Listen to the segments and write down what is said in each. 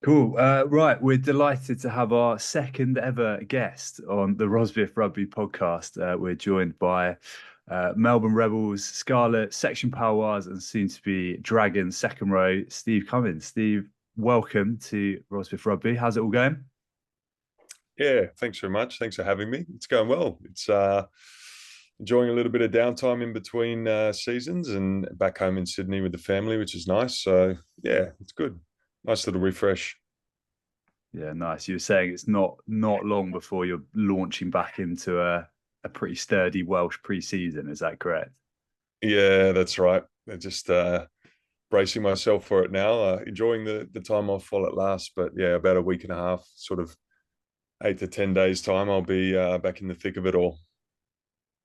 Cool. Right, we're delighted to have our second ever guest on the Rosbifs Rugby podcast. We're joined by Melbourne Rebels, Scarlet, Section Paloise, and soon to be Dragons second row, Steve Cummins. Steve, welcome to Rosbifs Rugby. How's it all going? Yeah, thanks very much. Thanks for having me. It's going well. It's enjoying a little bit of downtime in between seasons and back home in Sydney with the family, which is nice. So yeah, it's good. Nice little refresh. Yeah, nice. You were saying it's not long before you're launching back into a pretty sturdy Welsh pre-season. Is that correct? Yeah, that's right. I just bracing myself for it now. Enjoying the time off while it lasts. But yeah, about a week and a half, sort of 8 to 10 days time, I'll be back in the thick of it all.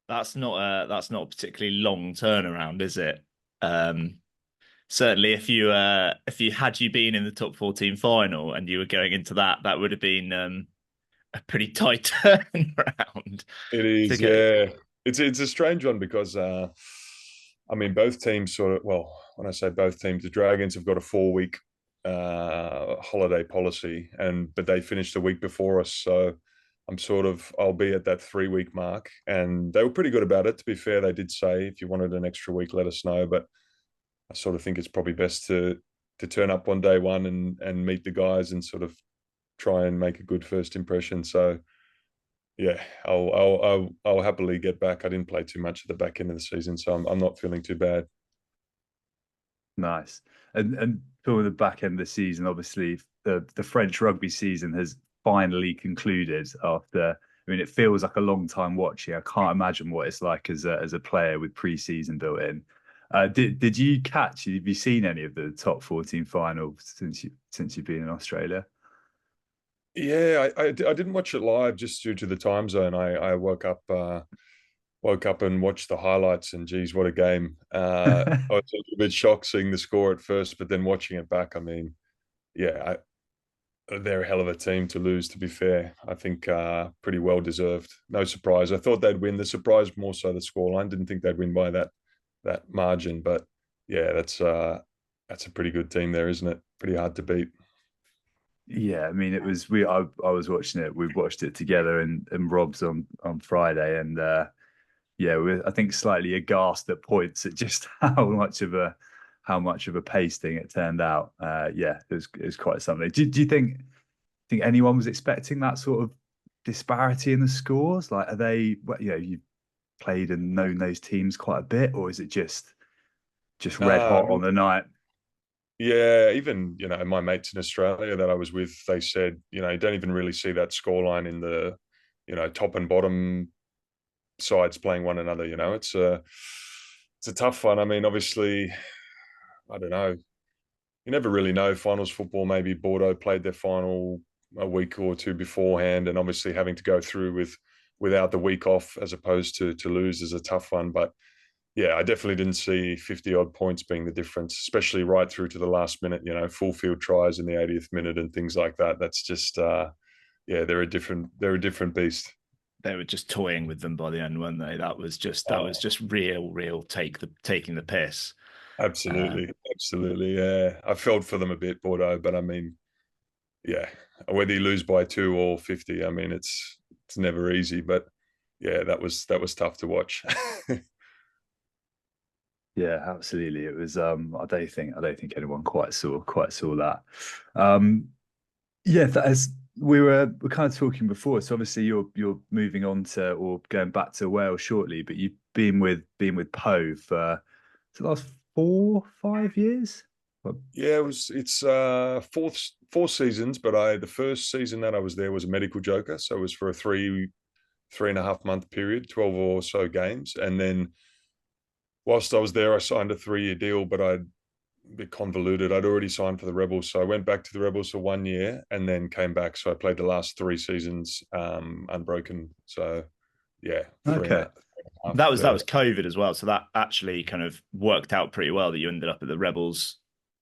That's not a particularly long turnaround, is it? Um, Certainly, if you had you been in the top 14 final and you were going into that, that would have been a pretty tight turnaround It to is, get. yeah. It's a strange one because I mean both teams sort of well, when I say both teams, the Dragons have got a 4 week holiday policy but they finished a week before us. So I'll be at that 3 week mark. And they were pretty good about it. To be fair, they did say if you wanted an extra week, let us know. But I sort of think it's probably best to turn up on day one and meet the guys and sort of try and make a good first impression. So yeah, I'll happily get back. I didn't play too much at the back end of the season, so I'm not feeling too bad. Nice. And for the back end of the season, obviously the French rugby season has finally concluded after. I mean, it feels like a long time watching. I can't imagine what it's like as a player with pre-season built in. Did you catch? Have you seen any of the top 14 finals since you've been in Australia? Yeah, I didn't watch it live just due to the time zone. I woke up and watched the highlights, and geez, what a game! I was a little bit shocked seeing the score at first, but then watching it back, I mean, yeah, they're a hell of a team to lose. To be fair, I think pretty well deserved. No surprise. I thought they'd win. The surprise more so the scoreline. Didn't think they'd win by that margin, but yeah, that's a pretty good team there, isn't it? Pretty hard to beat. Yeah, I mean, it was we. I was watching it. We watched it together and Rob's on Friday, and yeah, we're I think slightly aghast at points at just how much of a pasting it turned out. Yeah, it was quite something. Do you think anyone was expecting that sort of disparity in the scores? Like, are they? Well, you've played and known those teams quite a bit, or is it just red I hot on mean, the night? yeah, even my mates in Australia that I was with, they said you don't even really see that scoreline in the top and bottom sides playing one another. It's a tough one. I mean, obviously, I don't know. You never really know. Finals football. Maybe Bordeaux played their final a week or two beforehand, and obviously having to go through without the week off as opposed to lose is a tough one. But yeah, I definitely didn't see 50 odd points being the difference, especially right through to the last minute, full field tries in the 80th minute and things like that. That's just, yeah, they're a different beast. They were just toying with them by the end, weren't they? That was Oh, just real taking the piss. Uh, absolutely. Absolutely. Yeah. I felt for them a bit, Bordeaux, but I mean, yeah, whether you lose by two or 50, I mean, it's never easy, but yeah, that was tough to watch. Yeah, absolutely. It was. I don't think anyone quite saw that. Um, Yeah, as we were kind of talking before. So obviously you're moving on to or going back to Wales shortly, but you've been with Poe for the last 4, 5 years. Well, Yeah, it's four seasons, but I the first season that I was there was a medical joker, so it was for a 3.5 month period, 12 or so games, and then whilst I was there, I signed a 3 year deal, but I'd a bit convoluted. I'd already signed for the Rebels, so I went back to the Rebels for 1 year and then came back. So I played the last 3 seasons unbroken. So yeah, three and a okay. half That there. was COVID as well, so that actually kind of worked out pretty well that you ended up at the Rebels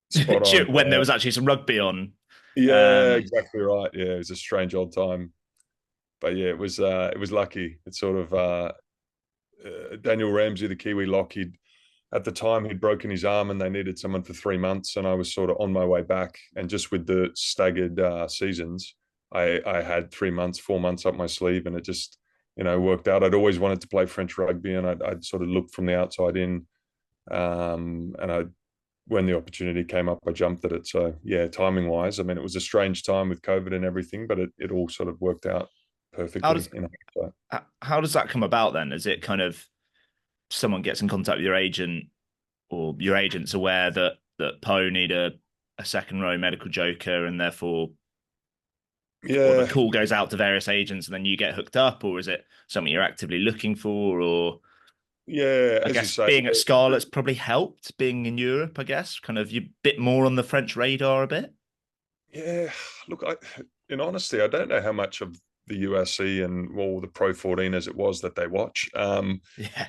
Spot on. when there was actually some rugby on. Yeah, Um, exactly right. Yeah, it was a strange old time, but yeah, it was lucky. It's sort of Daniel Ramsey, the Kiwi lock. at the time he'd broken his arm and they needed someone for 3 months, and I was sort of on my way back. And just with the staggered seasons, I had 3 months, 4 months up my sleeve, and it just, worked out. I'd always wanted to play French rugby, and I'd sort of looked from the outside in. And when the opportunity came up, I jumped at it. So yeah, timing wise, I mean, it was a strange time with COVID and everything, but it all sort of worked out How perfectly. does how does that come about then? Is it kind of someone gets in contact with your agent, or your agent's aware that Poe need a second row medical joker, and therefore, or the Yeah, call goes out to various agents and then you get hooked up, or is it something you're actively looking for? Or yeah, I as you guess say, being at Scarlet's probably helped, being in Europe, I guess, kind of you bit more on the French radar a bit. yeah. Look, in honesty, I don't know how much of the USC and the Pro 14 as it was that they watch. Yeah.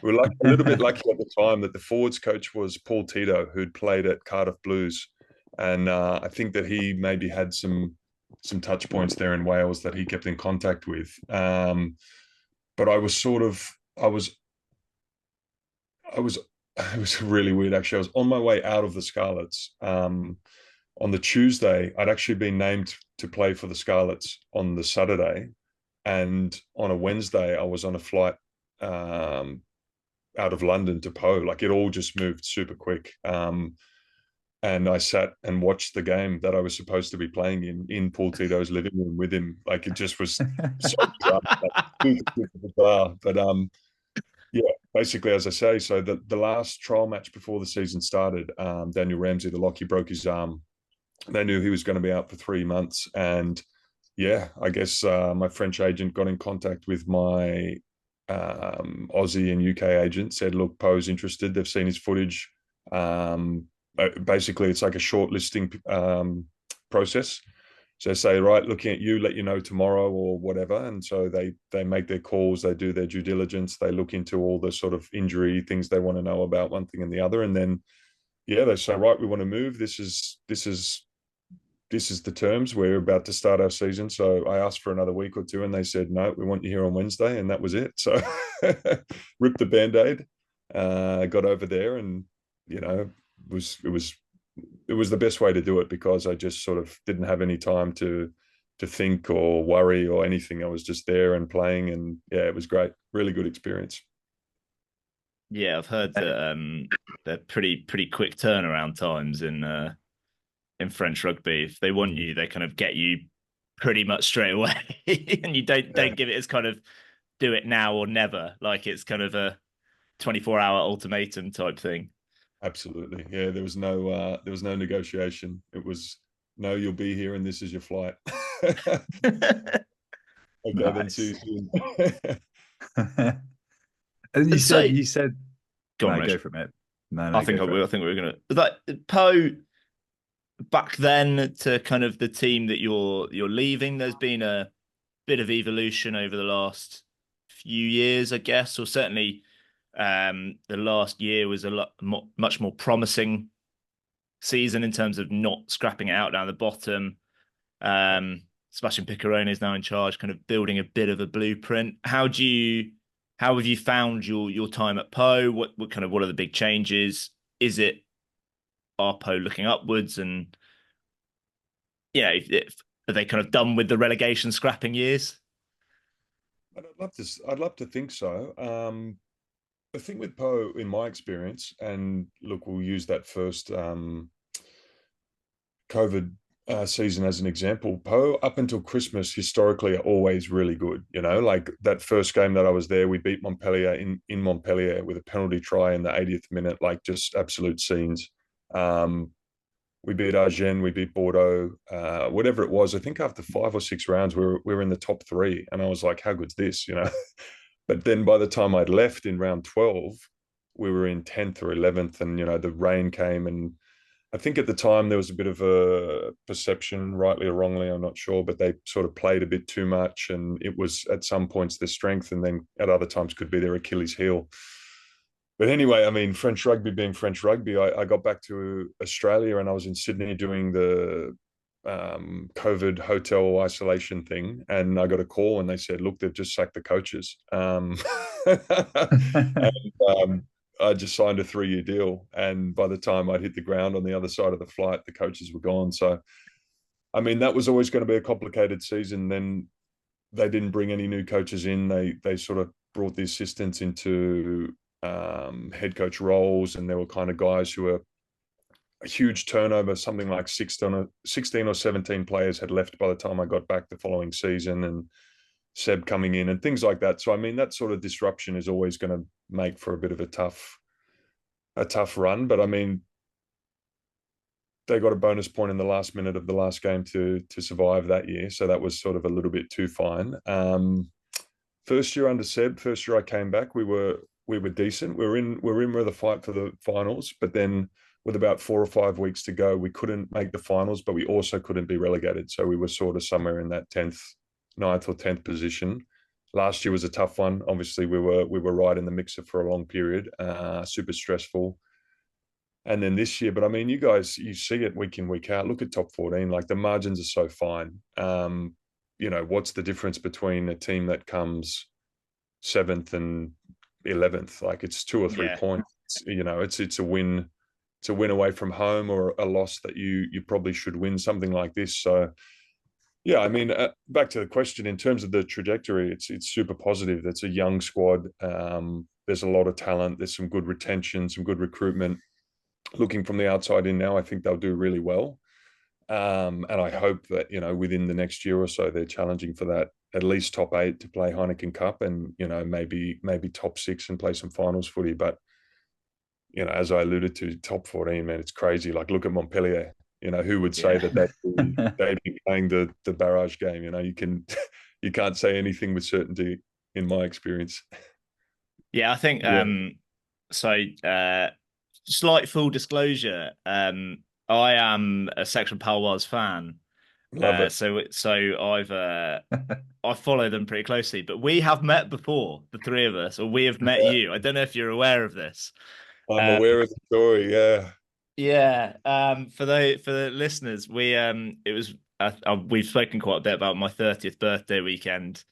We were like a little bit lucky at the time that the forwards coach was Paul Tito, who'd played at Cardiff Blues, and I think that he maybe had some touch points there in Wales that he kept in contact with. But I was it was really weird actually. I was on my way out of the Scarlets. On the Tuesday, I'd actually been named to play for the Scarlets on the Saturday, and on a Wednesday, I was on a flight out of London to Po. Like it all just moved super quick. And I sat and watched the game that I was supposed to be playing in Paul Tito's living room with him. Like it just was so bizarre, like, bizarre. But yeah, basically, as I say, so the last trial match before the season started, Daniel Ramsey, the lock, he broke his arm. They knew he was going to be out for 3 months, and yeah, I guess my French agent got in contact with my Aussie and UK agent, said, look, Poe's interested. They've seen his footage. Basically, it's like a shortlisting process. So they say, right, looking at you, let you know tomorrow or whatever. And so they make their calls, they do their due diligence, they look into all the sort of injury things they want to know about one thing and the other. And then, yeah, they say, right, we want to move. This is the terms. We're about to start our season. So I asked for another week or two, and they said, no, we want you here on Wednesday. And that was it. So ripped the Band-Aid, got over there, and, it was the best way to do it, because I just sort of didn't have any time to think or worry or anything. I was just there and playing, and yeah, it was great. Really good experience. Yeah, I've heard that they're pretty quick turnaround times in French rugby. If they want you, they kind of get you pretty much straight away, and you don't give it as kind of do it now or never. Like it's kind of a 24-hour ultimatum type thing. Absolutely. Yeah, there was no negotiation. It was, no, you'll be here and this is your flight. Okay, then see you soon. And you So, said, go on, no, Rich. go for it, mate. No, I think we were gonna like Poe back then to kind of the team that you're leaving. There's been a bit of evolution over the last few years, I guess, or certainly the last year was much more promising season in terms of not scrapping it out down the bottom. Sebastian Piccarone is now in charge, kind of building a bit of a blueprint. How have you found your time at Poe? What are the big changes? Is it are Poe looking upwards, and are they kind of done with the relegation scrapping years? I'd love to think so. The thing with Poe, in my experience, and look, we'll use that first COVID season as an example. Poe, up until Christmas, historically are always really good. Like that first game that I was there, we beat Montpellier in Montpellier with a penalty try in the 80th minute, like just absolute scenes. We beat Agen, we beat Bordeaux, whatever it was. I think after 5 or 6 rounds, we were in the top 3, and I was like, how good's this? But then by the time I'd left in round 12, we were in 10th or 11th, and the rain came, and I think at the time there was a bit of a perception, rightly or wrongly, I'm not sure, but they sort of played a bit too much, and it was at some points their strength, and then at other times could be their Achilles heel. But anyway, I mean, French rugby being French rugby, I got back to Australia, and I was in Sydney doing the COVID hotel isolation thing, and I got a call, and they said, look, they've just sacked the coaches. And, I just signed a 3-year deal, and by the time I'd hit the ground on the other side of the flight, the coaches were gone. So, I mean, that was always going to be a complicated season. Then they didn't bring any new coaches in. They sort of brought the assistants into head coach roles, and there were kind of guys who were a huge turnover. Something like 16 or 17 players had left by the time I got back the following season, and Seb coming in and things like that. So, I mean, that sort of disruption is always going to make for a bit of a tough run. But I mean, they got a bonus point in the last minute of the last game to survive that year. So that was sort of a little bit too fine. First year under Seb, first year I came back, we were decent. We're in with a fight for the finals, but then with about 4 or 5 weeks to go, we couldn't make the finals, but we also couldn't be relegated. So we were sort of somewhere in that 10th, 9th or 10th position. Last year was a tough one. Obviously, we were right in the mixer for a long period, super stressful. And then this year, but I mean, you guys, you see it week in, week out. Look at top 14, like the margins are so fine. What's the difference between a team that comes 7th and 11th? Like it's 2 or 3 points. It's a win. It's a win away from home, or a loss that you probably should win, something like this. So, yeah, I mean, back to the question, in terms of the trajectory, it's super positive. It's a young squad. There's a lot of talent. There's some good retention, some good recruitment. Looking from the outside in now, I think they'll do really well. And I hope that, within the next year or so, they're challenging for that at least top 8 to play Heineken Cup, and, maybe top 6 and play some finals footy. But, as I alluded to, top 14, man, it's crazy. Like, look at Montpellier. Who would say that they'd be playing the barrage game? You can't say anything with certainty in my experience. Yeah, I think slight full disclosure, I am a Section Paloise fan. Love it. So I've I follow them pretty closely, but we have met before, the three of us, or we have met you. I don't know if you're aware of this. I'm aware of the story. Yeah. Yeah. For the listeners, we've spoken quite a bit about my 30th birthday weekend,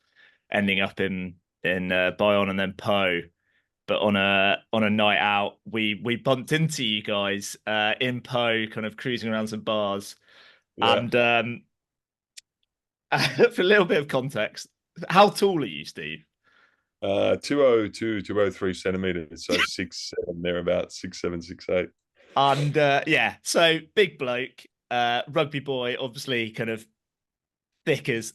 ending up in Bayonne and then Po. But on a night out, we bumped into you guys in Po, kind of cruising around some bars. Yeah. And for a little bit of context, how tall are you, Steve? 202, 203 centimeters, so 6'7", thereabouts, 6'7", 6'8". And so big bloke, rugby boy, obviously kind of thick as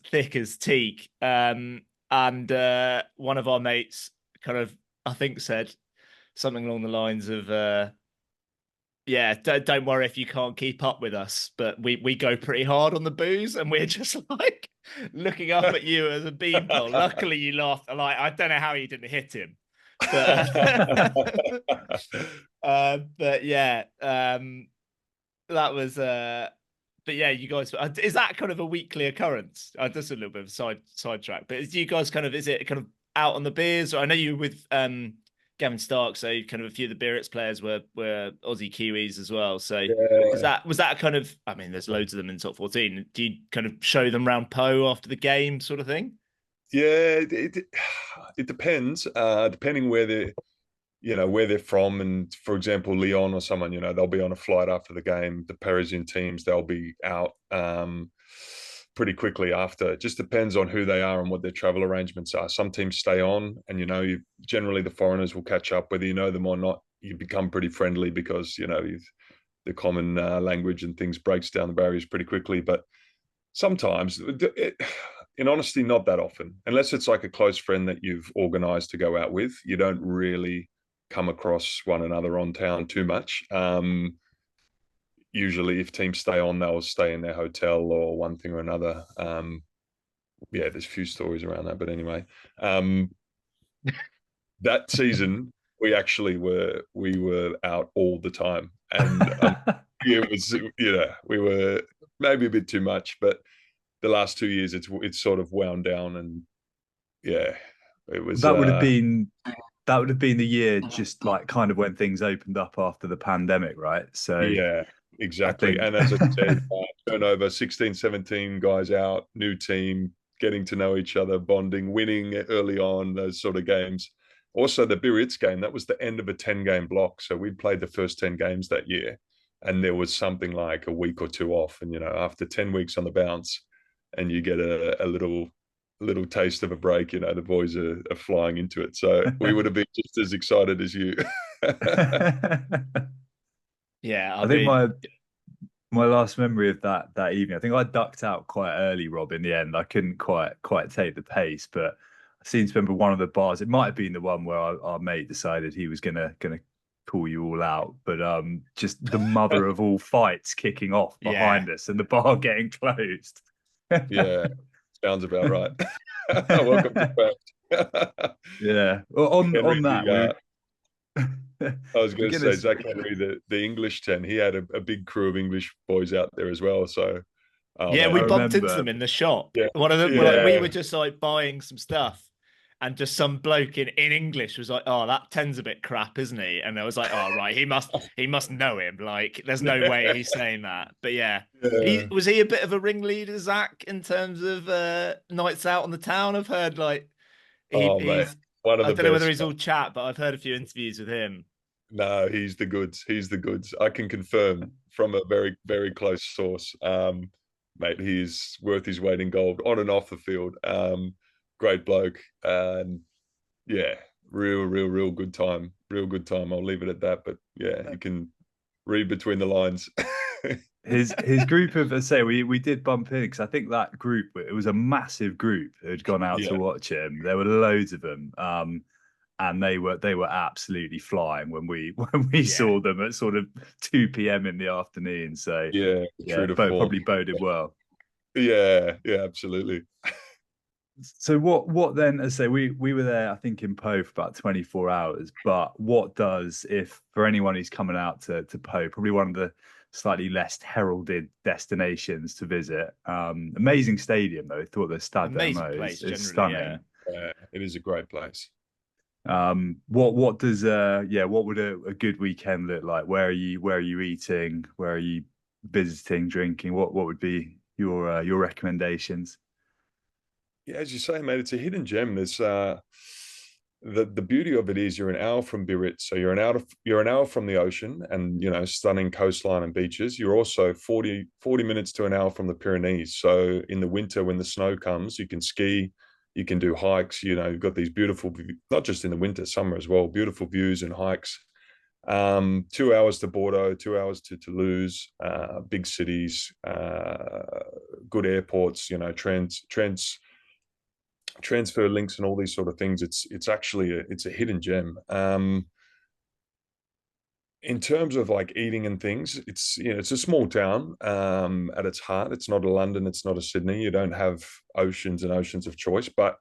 teak. And one of our mates kind of, I think, said something along the lines of, don't worry if you can't keep up with us, but we go pretty hard on the booze, and we're just like looking up at you as a beanpole. Luckily, you laughed. Like, I don't know how you didn't hit him, but but yeah, that was. But yeah, you guys, is that kind of a weekly occurrence? Just a little bit of a sidetrack, but is you guys is it kind of out on the beers? I know you were with Gavin Stark, so kind of a few of the Brits players were Aussie Kiwis as well. So was that kind of, I mean, there's loads of them in top 14. Do you kind of show them around Po after the game, sort of thing? Yeah, it depends. Depending where they're from, and for example, Lyon or someone, they'll be on a flight after the game. The Parisian teams, they'll be out pretty quickly after. It just depends on who they are and what their travel arrangements are. Some teams stay on, and generally the foreigners will catch up, whether you know them or not. You become pretty friendly because the common language and things breaks down the barriers pretty quickly. But sometimes, in honesty, not that often, unless it's like a close friend that you've organised to go out with. You don't really come across one another on town too much. Usually if teams stay on, they'll stay in their hotel or one thing or another. There's a few stories around that, but anyway, that season we were out all the time, and it was, we were maybe a bit too much, but the last 2 years it's sort of wound down, and it was that would have been the year, just like kind of when things opened up after the pandemic, right? So yeah. Exactly. And as I said, turnover, 16, 17 guys out, new team, getting to know each other, bonding, winning early on, those sort of games. Also, the Brits game, that was the end of a 10-game block. So we'd played the first 10 games that year, and there was something like a week or two off. And, after 10 weeks on the bounce, and you get a little taste of a break, the boys are flying into it. So we would have been just as excited as you. Yeah, I think my last memory of that evening, I think I ducked out quite early, Rob, in the end. I couldn't quite take the pace, but I seem to remember one of the bars. It might have been the one where our mate decided he was gonna call you all out, but just the mother of all fights kicking off behind us and the bar getting closed. Yeah, sounds about right. Welcome to fact. Yeah. Well, on that, I was going to say Zach Henry, the English 10. He had a big crew of English boys out there as well. So yeah, we bumped into them in the shop. Yeah, one of them, like, we were just like buying some stuff, and just some bloke in English was like, "Oh, that 10's a bit crap, isn't he?" And I was like, "Oh, right, he must know him. Like, there's no way he's saying that." But yeah. Was he a bit of a ringleader, Zach, in terms of nights out on the town? I've heard like he's one of the I don't know whether he's all chat, but I've heard a few interviews with him. No, he's the goods. He's the goods. I can confirm from a very, very close source. Mate, he's worth his weight in gold on and off the field. Great bloke. And yeah, real good time. Real good time. I'll leave it at that. But yeah, you can read between the lines. his group of, let's say, we did bump in, because I think that group, it was a massive group who had gone out to watch him. There were loads of them. And they were absolutely flying when we saw them at sort of 2 p.m. in the afternoon. So probably boded well. Yeah, absolutely. So what then? As I say, we were there, I think, in Po for about 24 hours. But what does, if for anyone who's coming out to Po, probably one of the slightly less heralded destinations to visit. Amazing stadium though. I thought the Stade place is stunning. Yeah, it is a great place. What does what would a good weekend look like? Where are you eating? Where are you visiting, drinking? What would be your recommendations? Yeah, as you say, mate, it's a hidden gem. There's the beauty of it is you're an hour from Biarritz, so you're an hour from the ocean and stunning coastline and beaches. You're also 40 minutes to an hour from the Pyrenees. So in the winter when the snow comes, you can ski. You can do hikes, you've got these beautiful, not just in the winter, summer as well, beautiful views and hikes. 2 hours to Bordeaux, 2 hours to Toulouse, big cities, good airports, transfer links and all these sort of things. It's actually a hidden gem. In terms of like eating and things, it's a small town at its heart. It's not a London, it's not a Sydney. You don't have oceans and oceans of choice, but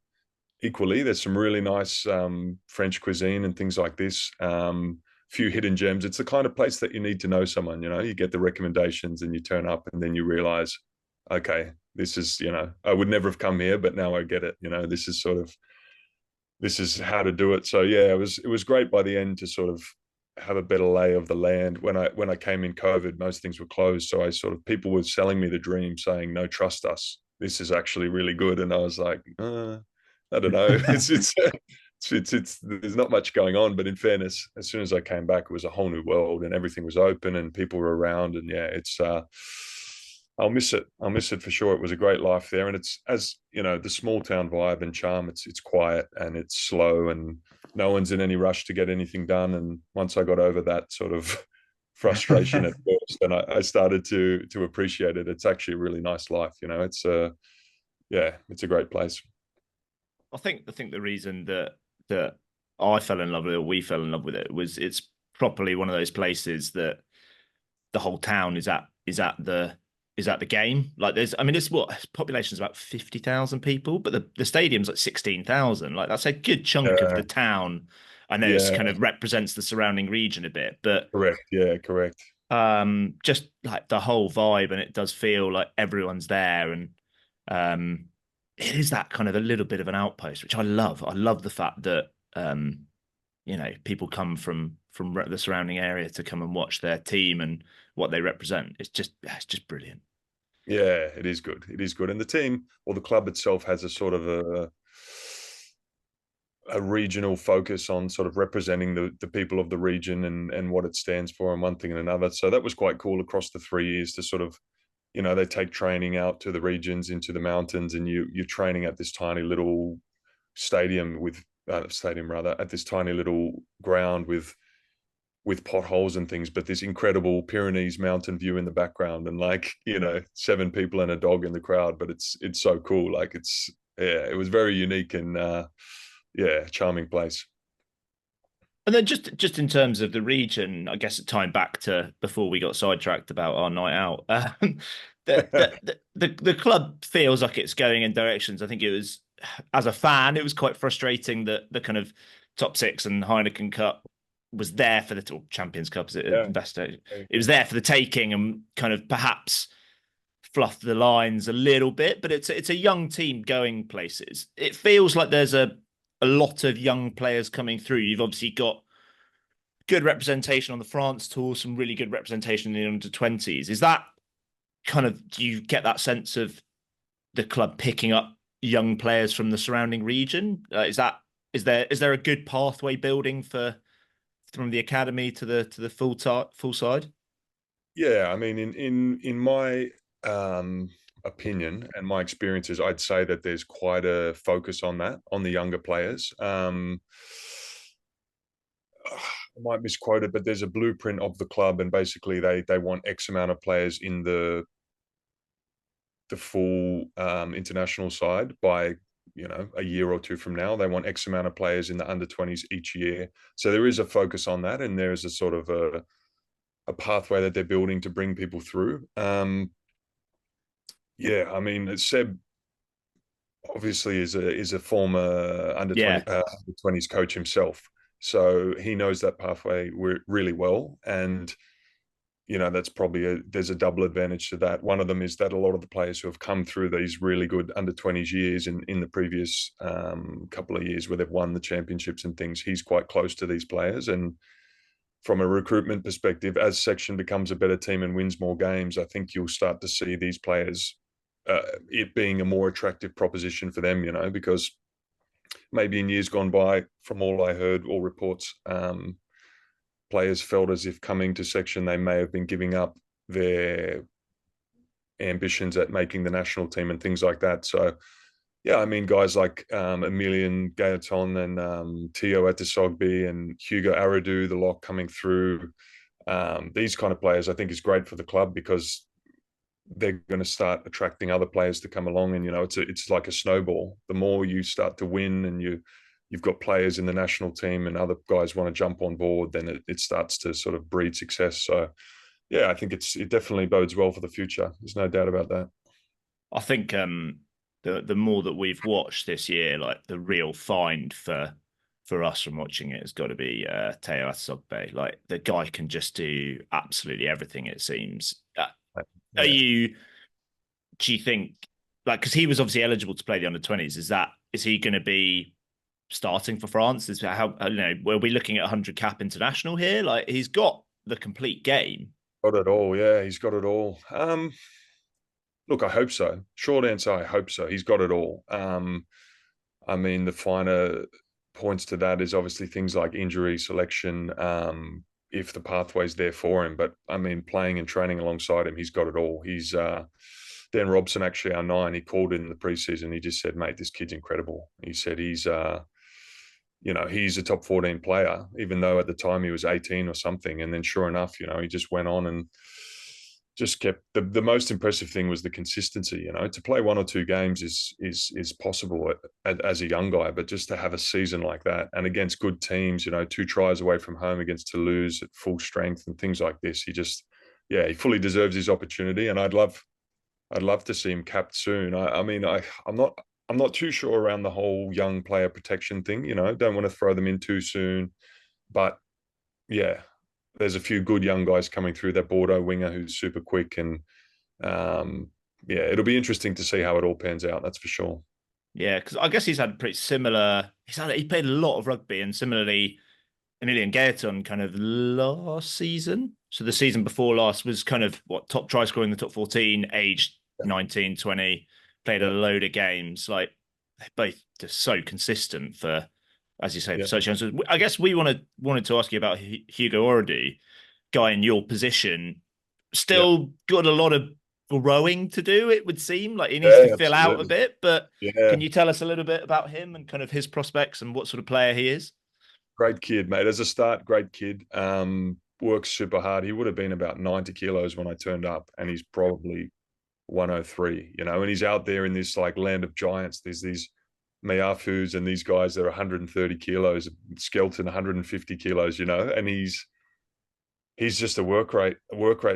equally there's some really nice French cuisine and things like this. Few hidden gems. It's the kind of place that you need to know someone. You get the recommendations and you turn up and then you realize, okay, this is I would never have come here, but now I get it. This is how to do it. So yeah, it was great by the end to sort of have a better lay of the land. When I came in COVID, most things were closed. So people were selling me the dream saying, no, trust us. This is actually really good. And I was like, I don't know. It's there's not much going on, but in fairness, as soon as I came back, it was a whole new world and everything was open and people were around. And yeah, I'll miss it. I'll miss it for sure. It was a great life there. And it's, as the small town vibe and charm, it's quiet and it's slow and no one's in any rush to get anything done. And once I got over that sort of frustration at first, and I started to appreciate it. It's actually a really nice life. It's it's a great place. I think the reason that I fell in love with it, or we fell in love with it, was it's properly one of those places that the whole town is at the game. Like it's population's about 50,000 people, but the stadium's like 16,000. Like that's a good chunk of the town. I know it's kind of represents the surrounding region a bit, but correct. Yeah, correct. Just like the whole vibe, and it does feel like everyone's there, and it is that kind of a little bit of an outpost, which I love. I love the fact that people come from the surrounding area to come and watch their team and what they represent. It's just brilliant. Yeah, it is good. It is good. And the team or the club itself has a sort of a regional focus on sort of representing the people of the region and what it stands for and one thing and another. So that was quite cool across the 3 years to sort of, you know, they take training out to the regions, into the mountains, and you're training at this tiny little stadium with stadium rather at this tiny little ground with potholes and things, but this incredible Pyrenees mountain view in the background, and like, you know, 7 people and a dog in the crowd. But it's so cool. Like it was very unique and charming place. And then just in terms of the region, I guess tying back to before we got sidetracked about our night out, the club feels like it's going in directions. I think it was, as a fan, it was quite frustrating that the kind of top 6 and Heineken Cup was there for the Champions Cup, is it? It was there for the taking, and kind of perhaps fluffed the lines a little bit. But it's a young team going places. It feels like there's a lot of young players coming through. You've obviously got good representation on the France tour, some really good representation in the under-20s. Is that kind of, do you get that sense of the club picking up young players from the surrounding region? Is there a good pathway building from the academy to the full side? Yeah, I mean, in my opinion and my experiences, I'd say that there's quite a focus on that, on the younger players. I might misquote it, but there's a blueprint of the club, and basically they want X amount of players in the full international side by, you know, a year or two from now. They want X amount of players in the under-20s each year. So there is a focus on that, and there is a sort of a pathway that they're building to bring people through. I mean, Seb obviously is a former under-20s coach himself, so he knows that pathway really well. And you know, that's probably there's a double advantage to that. One of them is that a lot of the players who have come through these really good under-20s years in the previous couple of years where they've won the championships and things, he's quite close to these players. And from a recruitment perspective, as Section becomes a better team and wins more games, I think you'll start to see these players, it being a more attractive proposition for them, you know, because maybe in years gone by, from all I heard, all reports, players felt as if coming to Section, they may have been giving up their ambitions at making the national team and things like that. So, yeah, I mean, guys like Emilien Gailleton and Theo Atissogbe and Hugo Auradou, the lot coming through, these kind of players, I think is great for the club because they're going to start attracting other players to come along. And, you know, it's like a snowball. The more you start to win and you've got players in the national team and other guys want to jump on board, then it starts to sort of breed success. So, yeah, I think it definitely bodes well for the future. There's no doubt about that. I think the more that we've watched this year, like the real find for us from watching it has got to be Theo Atissogbe. Like the guy can just do absolutely everything, it seems. Do you think, like, because he was obviously eligible to play the under-20s, is he going to be starting for France? Is how, you know, were we looking at 100 cap international here? Like, he's got the complete game. Got it all, yeah. He's got it all. Look, I hope so. Short answer, I hope so. He's got it all. I mean, the finer points to that is obviously things like injury selection, if the pathway's there for him. But I mean, playing and training alongside him, he's got it all. He's Dan Robson, actually our 9, he called in the preseason. He just said, mate, this kid's incredible. He said he's you know, he's a top 14 player, even though at the time he was 18 or something. And then sure enough, you know, he just went on and just kept the most impressive thing was the consistency. You know, to play 1 or 2 games is possible as a young guy, but just to have a season like that and against good teams, you know, 2 tries away from home against Toulouse at full strength and things like this, he fully deserves his opportunity. And I'd love to see him capped soon. I'm not too sure around the whole young player protection thing. You know, don't want to throw them in too soon, but yeah, there's a few good young guys coming through. That Bordeaux winger who's super quick, and it'll be interesting to see how it all pans out. That's for sure. Yeah, because I guess he's had pretty similar. He played a lot of rugby, and similarly, Emilien Gailleton kind of last season. So the season before last was kind of top try scorer in the top 14, aged 19, 20, played a load of games. Like they're both just so consistent for as you say, Yeah. for such youngsters. I guess we wanted to ask you about Hugo Auradou, guy in your position, still got a lot of growing to do. It would seem like he needs to fill out a bit. But Yeah, can you tell us a little bit about him and kind of his prospects and what sort of player he is? great kid, mate. As a start, great kid. Works super hard. He would have been about 90 kilos when I turned up, and he's probably 103, you know, and he's out there in this like land of giants. There's these Miafus and these guys that are 130 kilos, Skelton 150 kilos, you know, and he's just a work rate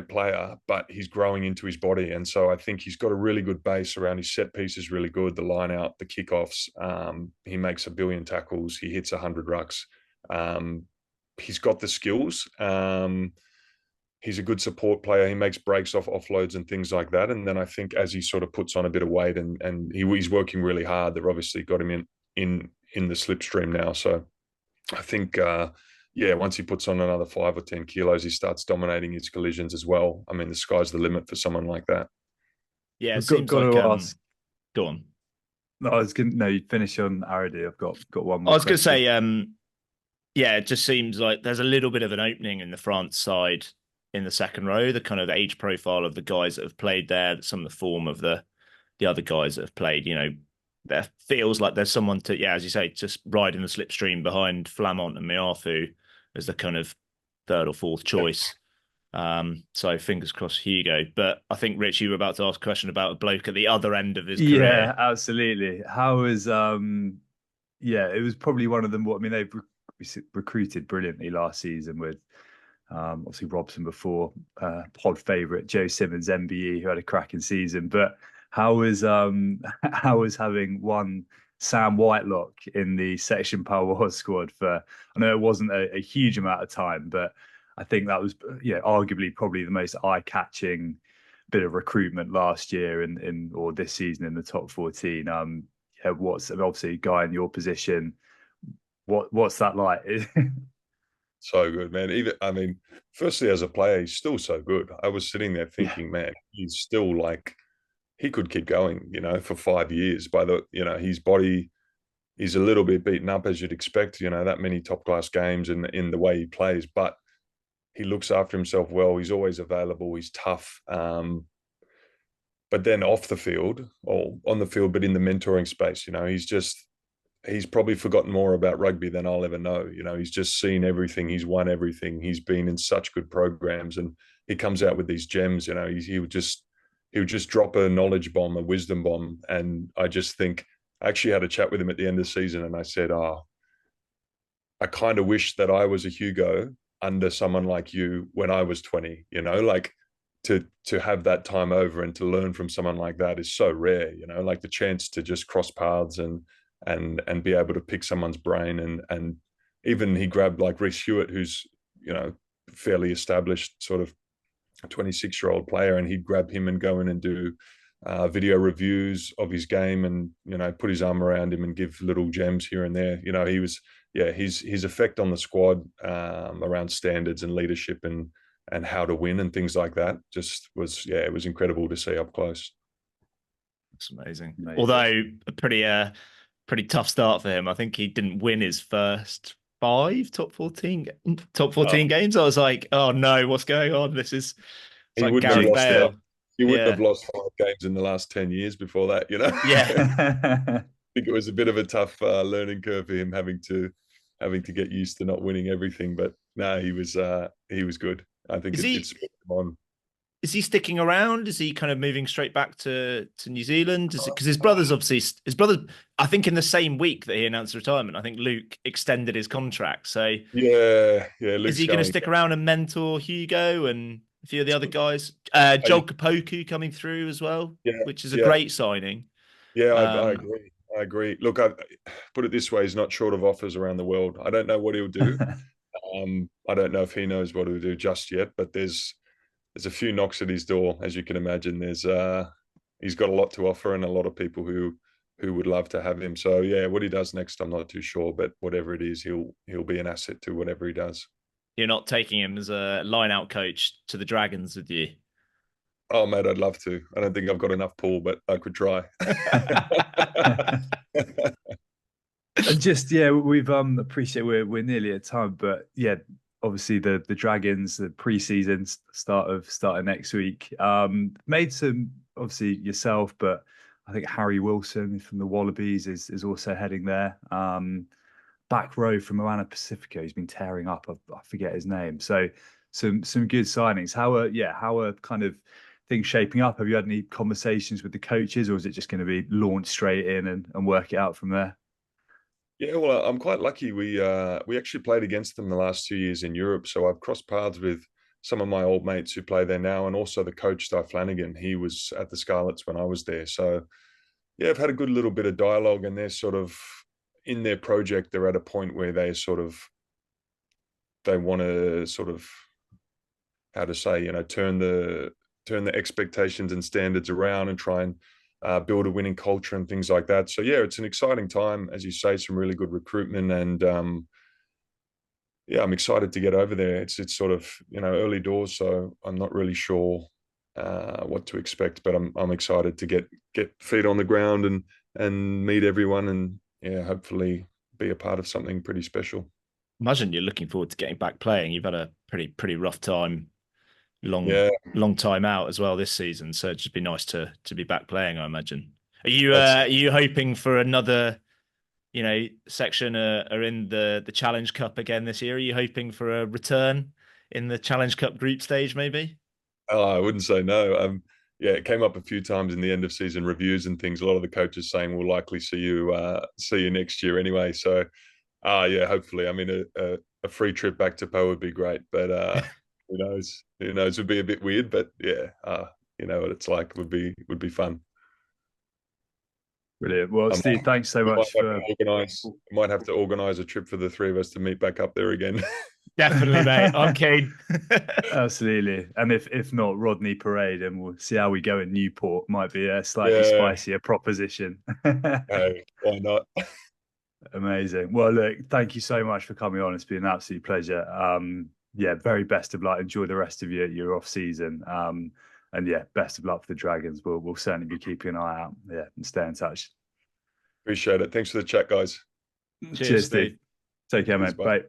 player, but he's growing into his body. And so I think he's got a really good base around his set pieces, really good. The line out, the kickoffs. He makes 1 billion tackles. He hits 100 rucks. He's got the skills. He's a good support player. He makes breaks off offloads and things like that. And then I think as he sort of puts on a bit of weight and he's working really hard, they've obviously got him in the slipstream now. So I think, once he puts on another 5 or 10 kilos, he starts dominating his collisions as well. I mean, the sky's the limit for someone like that. Yeah, it We've seems got like. to ask. Go on. No, I was going to. No, you finish on Auradou. I've got one more. I was going to say, yeah, it just seems like there's a little bit of an opening in the France side in the second row. The kind of age profile of the guys that have played there, some of the form of the other guys that have played, you know, there feels like there's someone to, yeah, as you say, just ride in the slipstream behind Flamont and Miafu as the kind of third or fourth choice. So fingers crossed, Hugo. But I think, Rich, you were about to ask a question about a bloke at the other end of his career. Yeah, absolutely. How was it was probably one of them. What I mean, they've recruited brilliantly last season with obviously Robson before, pod favourite Joe Simmons, MBE, who had a cracking season. But how was having one Sam Whitelock in the Section Paloise squad for? I know it wasn't a huge amount of time, but I think that was arguably probably the most eye-catching bit of recruitment last year or this season in the top 14. What's obviously a guy in your position? What's that like? So good, man. Firstly, as a player, he's still so good. I was sitting there thinking, man, he's still like, he could keep going, you know, for 5 years. His body is a little bit beaten up, as you'd expect, you know, that many top class games and in the way he plays, but he looks after himself well. He's always available. He's tough. But then off the field or on the field, but in the mentoring space, you know, he's probably forgotten more about rugby than I'll ever know. You know, he's just seen everything. He's won everything. He's been in such good programs, and he comes out with these gems. You know, he would just drop a knowledge bomb, a wisdom bomb. And I just think, I actually had a chat with him at the end of the season, and I said, I kind of wish that I was a Hugo under someone like you when I was 20, you know, like to have that time over and to learn from someone like that is so rare, you know, like the chance to just cross paths and be able to pick someone's brain. And even he grabbed like Reece Hewitt, who's, you know, fairly established sort of 26-year-old player, and he'd grab him and go in and do video reviews of his game and, you know, put his arm around him and give little gems here and there. You know, he was, his effect on the squad around standards and leadership and how to win and things like that just was, it was incredible to see up close. It's amazing. Although a pretty tough start for him. I think he didn't win his first 5 top 14 games. I was like, oh no, what's going on? This is like Gareth Bale. He wouldn't have lost 5 games in the last 10 years before that, you know? Yeah. I think it was a bit of a tough learning curve for him having to get used to not winning everything. But no, he was good. I think it's on. Is he sticking around? Is he kind of moving straight back to New Zealand? Because his brother, I think in the same week that he announced retirement, I think Luke extended his contract. So yeah. Is he going to stick around and mentor Hugo and a few of the other guys? Joel Kapoku coming through as well, which is a great signing. Yeah, I agree. Look, I put it this way: he's not short of offers around the world. I don't know what he'll do. I don't know if he knows what he'll do just yet, but there's a few knocks at his door, as you can imagine. He's got a lot to offer and a lot of people who would love to have him. So yeah, what he does next, I'm not too sure, but whatever it is, he'll be an asset to whatever he does. You're not taking him as a line-out coach to the Dragons, would you? Oh, mate, I'd love to. I don't think I've got enough pull, but I could try. And just we've appreciate we're nearly at time, but yeah, obviously the Dragons, the pre-season start of next week. Made some obviously yourself, but I think Harry Wilson from the Wallabies is also heading there. Back row from Moana Pacifico, he's been tearing up. I forget his name. So some good signings. How are kind of things shaping up? Have you had any conversations with the coaches, or is it just going to be launched straight in and work it out from there? Yeah, well, I'm quite lucky. We actually played against them the last 2 years in Europe, so I've crossed paths with some of my old mates who play there now, and also the coach Di Flanagan. He was at the Scarlets when I was there, so yeah, I've had a good little bit of dialogue, and they're sort of in their project. They're at a point where they want to sort of, how to say, turn the expectations and standards around and try and build a winning culture and things like that. So yeah, it's an exciting time, as you say, some really good recruitment, and yeah, I'm excited to get over there. It's sort of early doors, so I'm not really sure what to expect, but I'm excited to get feet on the ground and meet everyone, and yeah, hopefully be a part of something pretty special. Imagine you're looking forward to getting back playing. You've had a pretty rough time, long time out as well this season, so it'd just be nice to be back playing, I imagine. Are you hoping for another, section are in the Challenge Cup again this year? Are you hoping for a return in the Challenge Cup group stage maybe? Oh, I wouldn't say no. Yeah, it came up a few times in the end of season reviews and things. A lot of the coaches saying we'll likely see you next year anyway. So yeah, hopefully. I mean, a free trip back to Po would be great, but who knows? Who knows? Would be a bit weird, but yeah, you know what it's like. Would be fun. Brilliant. Well, Steve, thanks so much for might have to organise a trip for the three of us to meet back up there again. Definitely, mate. I'm keen. Absolutely. And if not, Rodney Parade, and we'll see how we go in Newport. Might be a slightly spicier proposition. Hey, why not? Amazing. Well, look, thank you so much for coming on. It's been an absolute pleasure. Yeah, very best of luck. Enjoy the rest of your off season. And yeah, best of luck for the Dragons. We'll certainly be keeping an eye out. Yeah, and stay in touch. Appreciate it. Thanks for the chat, guys. Cheers Steve. Take care, mate. Bye.